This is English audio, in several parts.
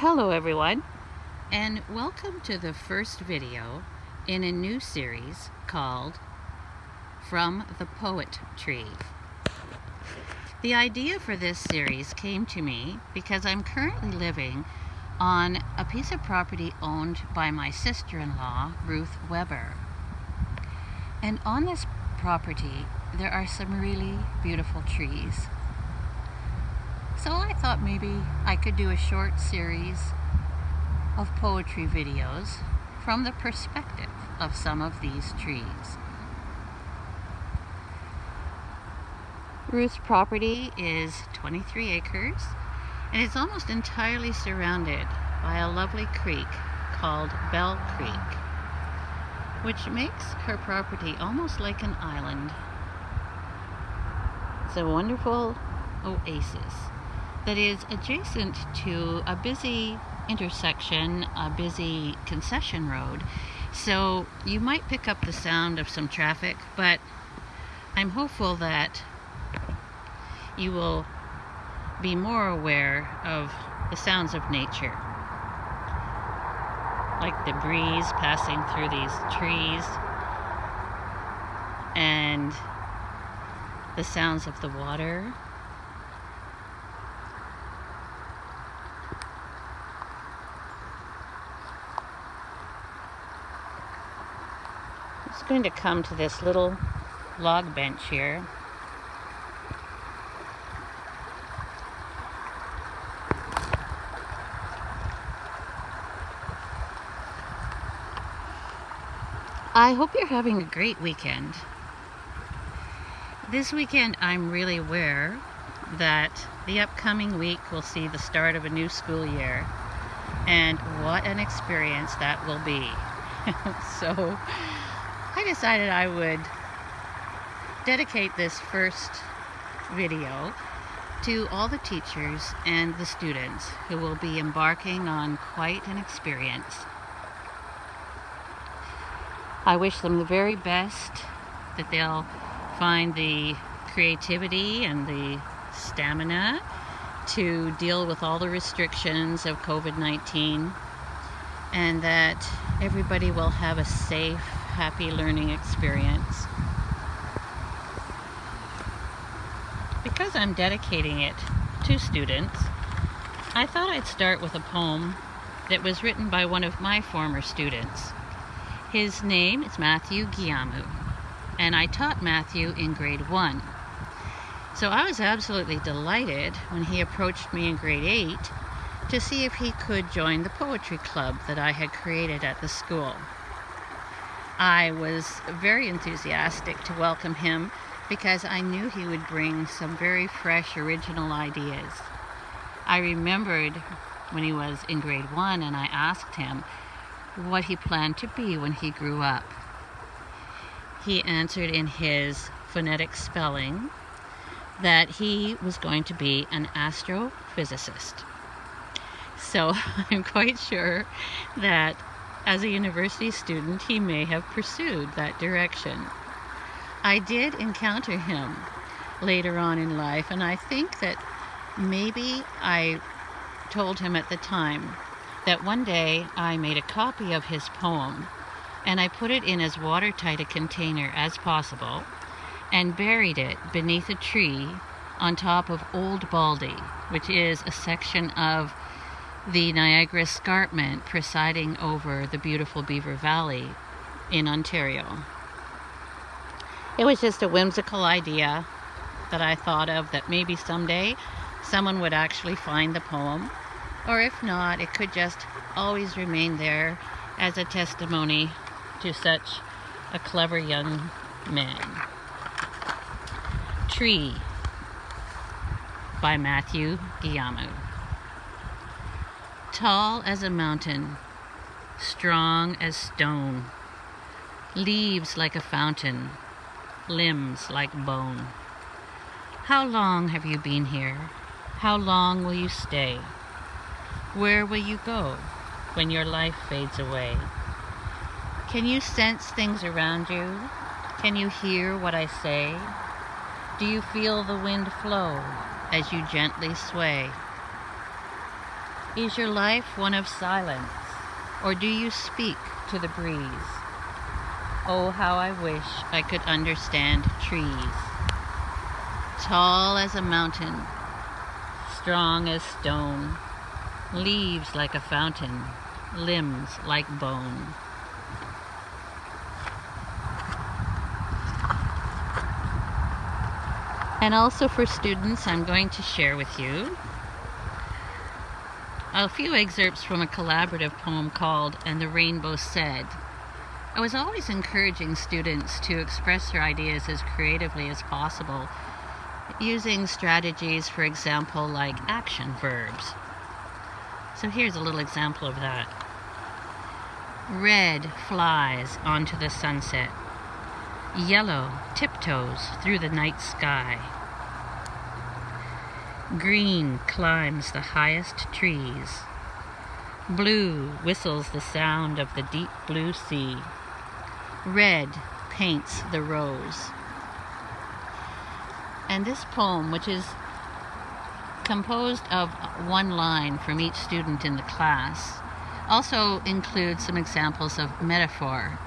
Hello everyone, and welcome to the first video in a new series called From the Poet Tree. The idea for this series came to me because I'm currently living on a piece of property owned by my sister-in-law, Ruth Weber. And on this property, there are some really beautiful trees. So I thought maybe I could do a short series of poetry videos from the perspective of some of these trees. Ruth's property is 23 acres and it's almost entirely surrounded by a lovely creek called Bell Creek, which makes her property almost like an island. It's a wonderful oasis that is adjacent to a busy intersection, a busy concession road. So you might pick up the sound of some traffic, but I'm hopeful that you will be more aware of the sounds of nature, like the breeze passing through these trees and the sounds of the water. I'm going to come to this little log bench here. I hope you're having a great weekend. This weekend I'm really aware that the upcoming week will see the start of a new school year, and what an experience that will be. So I decided I would dedicate this first video to all the teachers and the students who will be embarking on quite an experience. I wish them the very best, that they'll find the creativity and the stamina to deal with all the restrictions of COVID-19, and that everybody will have a safe, happy learning experience. Because I'm dedicating it to students, I thought I'd start with a poem that was written by one of my former students. His name is Matthew Giamu, and I taught Matthew in grade 1. So I was absolutely delighted when he approached me in grade 8 to see if he could join the poetry club that I had created at the school. I was very enthusiastic to welcome him because I knew he would bring some very fresh, original ideas. I remembered when he was in grade 1 and I asked him what he planned to be when he grew up. He answered in his phonetic spelling that he was going to be an astrophysicist. So I'm quite sure that as a university student, he may have pursued that direction. I did encounter him later on in life, and I think that maybe I told him at the time that one day I made a copy of his poem and I put it in as watertight a container as possible and buried it beneath a tree on top of Old Baldy, which is a section of the Niagara Escarpment presiding over the beautiful Beaver Valley in Ontario. It was just a whimsical idea that I thought of, that maybe someday someone would actually find the poem, or if not, it could just always remain there as a testimony to such a clever young man. Tree by Matthew Giamu. Tall as a mountain, strong as stone, leaves like a fountain, limbs like bone. How long have you been here? How long will you stay? Where will you go when your life fades away? Can you sense things around you? Can you hear what I say? Do you feel the wind flow as you gently sway? Is your life one of silence, or do you speak to the breeze? Oh, how I wish I could understand trees. Tall as a mountain, strong as stone, leaves like a fountain, limbs like bone. And also for students, I'm going to share with you a few excerpts from a collaborative poem called "And the Rainbow Said." I was always encouraging students to express their ideas as creatively as possible, using strategies, for example, like action verbs. So here's a little example of that. Red flies onto the sunset. Yellow tiptoes through the night sky. Green climbs the highest trees. Blue whistles the sound of the deep blue sea. Red paints the rose. And this poem, which is composed of one line from each student in the class, also includes some examples of metaphor.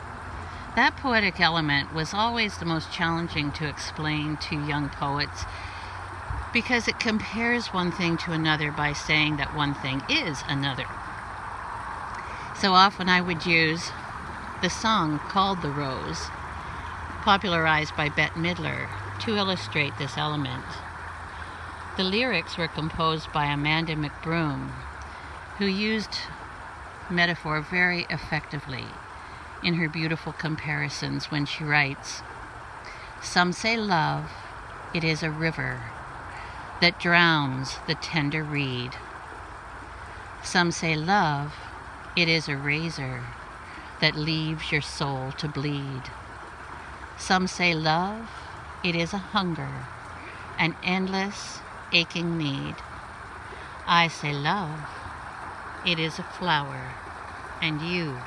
That poetic element was always the most challenging to explain to young poets, because it compares one thing to another by saying that one thing is another. So often I would use the song called "The Rose," popularized by Bette Midler, to illustrate this element. The lyrics were composed by Amanda McBroom, who used metaphor very effectively in her beautiful comparisons when she writes, "Some say love, it is a river that drowns the tender reed. Some say love, it is a razor that leaves your soul to bleed. Some say love, it is a hunger, an endless aching need. I say love, it is a flower, and you,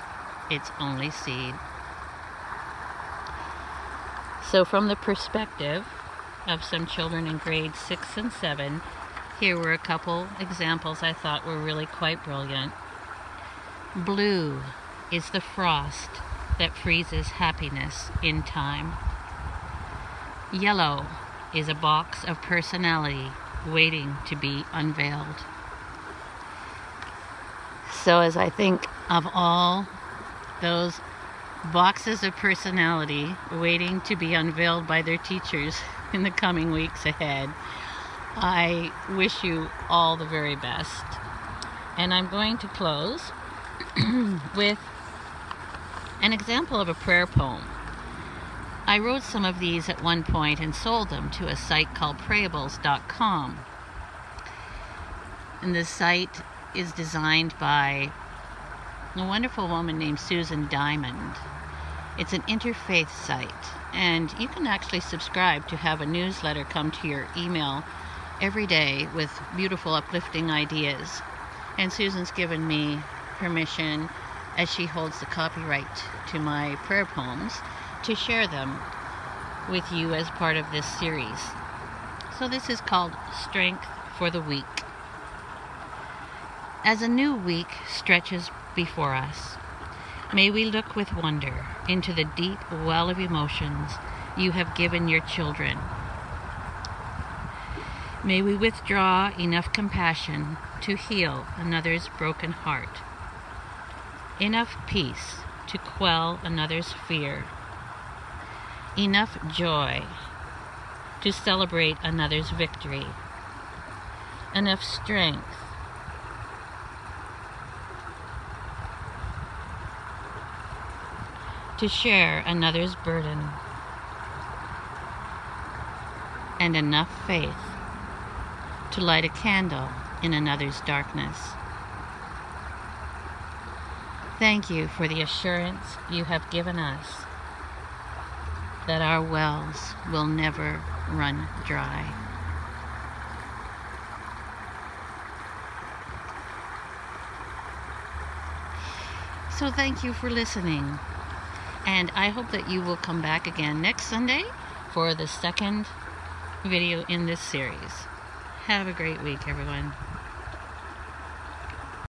its only seed." So from the perspective of some children in grades 6 and 7, here were a couple examples I thought were really quite brilliant. Blue is the frost that freezes happiness in time. Yellow is a box of personality waiting to be unveiled. So as I think of all those boxes of personality waiting to be unveiled by their teachers in the coming weeks ahead, I wish you all the very best. And I'm going to close with an example of a prayer poem. I wrote some of these at one point and sold them to a site called prayables.com. And this site is designed by a wonderful woman named Susan Diamond. It's an interfaith site, and you can actually subscribe to have a newsletter come to your email every day with beautiful, uplifting ideas. And Susan's given me permission, as she holds the copyright to my prayer poems, to share them with you as part of this series. So this is called Strength for the Week. As a new week stretches before us, may we look with wonder into the deep well of emotions you have given your children. May we withdraw enough compassion to heal another's broken heart, enough peace to quell another's fear, enough joy to celebrate another's victory, enough strength to share another's burden, and enough faith to light a candle in another's darkness. Thank you for the assurance you have given us that our wells will never run dry. So thank you for listening, and I hope that you will come back again next Sunday for the second video in this series. Have a great week, everyone.